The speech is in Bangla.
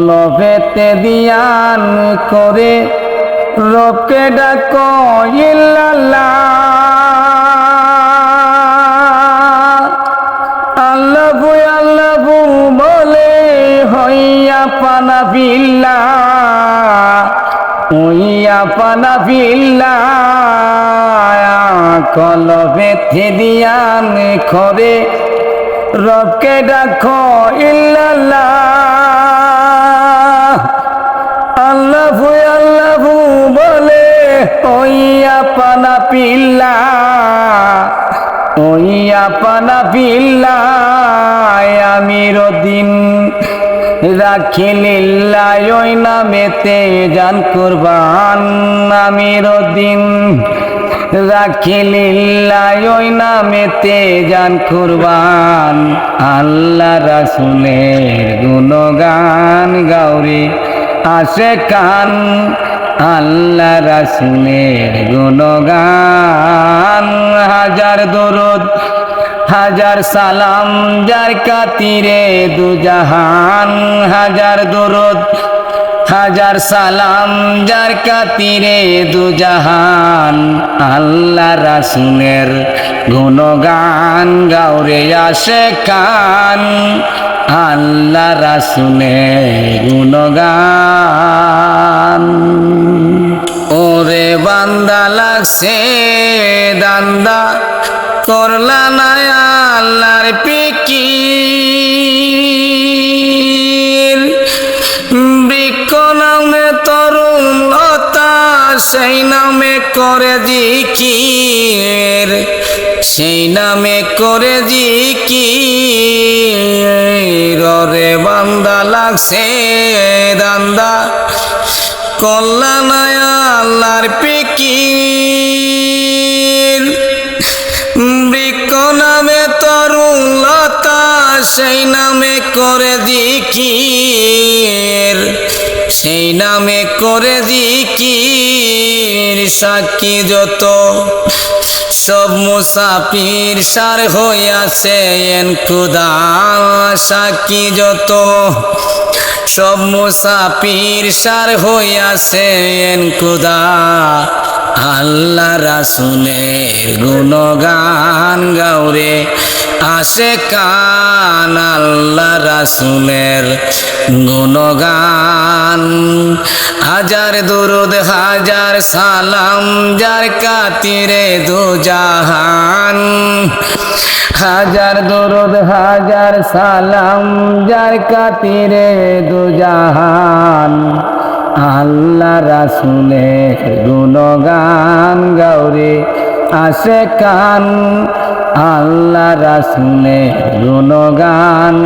লবেতে দিয়ান করে রবকে ডাকো ইল্লাল্লাহ আল্লাহু আল্লাহু বলে হইয়া পানা বিল্লাহ হইয়া পানা বিল্লাহ কলবেতে দিয়ান করে রবকে ডাকো ইল্লাল্লাহ আল্লাহু আল্লাহু বলে ওইয়া পানা পিল্লা ওইয়া পানা পিল্লা আমির দিন রাখিলিল্লাহ ওই নামেতে জান কুরবান আমির দিন রাখিলিল্লাহ ওই নামেতে জান কুরবান আল্লাহ রাসূলের গুণগান গাওরে আশিকান আল্লাহ রাসূলের গুণগান হাজার দরুদ হাজার সালাম যার খাতিরে দু জাহান হাজার দরুদ হাজার সালাম যার খাতিরে দু জাহান আল্লাহ রাসূলের গুণগান গাওরে আশিকান আল্লাহ রাসূলের গুণগান ওরে বান্দা লাগছে দান্দা করলা না আল্লাহর ফিকির বৃক্ষ নামে তরুণ লতা সেই নামে করে জিকির সেই নামে করে জিকির রে বান্দা লাগছে দান্দা করলা না আল্লাহর ফিকির বৃক্ষ নামে তরুণ লতা সেই নামে করে জিকির সেই নামে করে জিকির সাক্ষী যত সব মুসাফির সার হইয়াছে এন খুদা সাক্ষী যত সব মুসাফির সার হইয়াছে এন খুদা আল্লাহ রাসূলের গুণগান গাওরে আশিকান আল্লাহ রাসূলের গুণগান হাজার দরুদ হাজার সালাম যার খাতিরে দু জাহান হাজার দরুদ হাজার সালাম যার খাতিরে দু জাহান আল্লাহ রাসূলের গুণগান গাওরে আশিকান আল্লাহ রাসূলের গুণগান